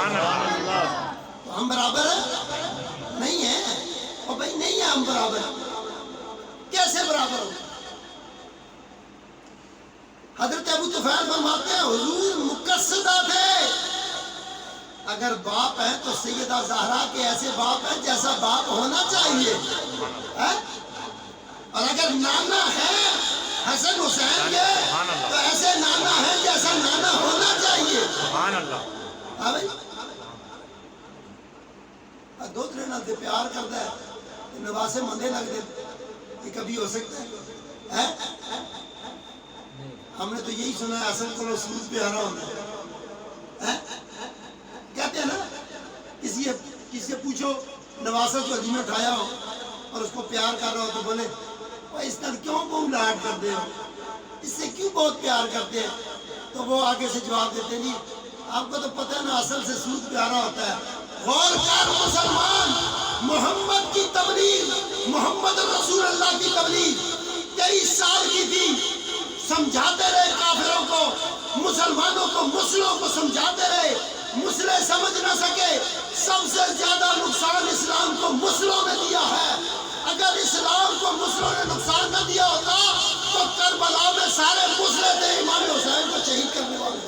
تو ہم برابر نہیں ہیں، اور بھائی نہیں ہیں ہم برابر، کیسے برابر ہو؟ حضرت ابو طفیل فرماتے ہیں حضور مقصدہ تھے، اگر باپ ہے تو سیدہ زہرا کے ایسے باپ ہے جیسا باپ ہونا چاہیے، اور اگر نانا ہے حسن حسین کے تو ایسے نانا ہے جیسا نانا ہونا چاہیے۔ ہاں بھائی، دو ترے نال دے پیار کرتا ہے تو نواسے مندے لگ دے، یہ کبھی ہو سکتا ہے؟ ہم نے تو یہی سنا ہے اصل کو سود پیارا ہوتا ہے، کہتے ہیں نا کسی سے پوچھو نواسہ کو عظیم اٹھایا ہو اور اس کو پیار کر رہا ہو تو بولے اس کا کیوں بہت لاڈ کرتے ہو، اس سے کیوں بہت پیار کرتے ہیں؟ تو وہ آگے سے جواب دیتے نہیں، آپ کو تو پتہ ہے نا اصل سے سود پیارا ہوتا ہے۔ غور کر مسلمان، محمد کی تبلیغ، محمد رسول اللہ کی تبلیغ 23 سال کی تھی، سمجھاتے رہے کافروں کو، مسلمانوں کو، مسلموں کو سمجھاتے رہے، مسلم سمجھ نہ سکے۔ سب سے زیادہ نقصان اسلام کو مسلموں نے دیا ہے، اگر اسلام کو مسلموں نے نقصان نہ دیا ہوتا تو کربلا میں سارے مسلم تھے امام حسین کو شہید کرنے والے۔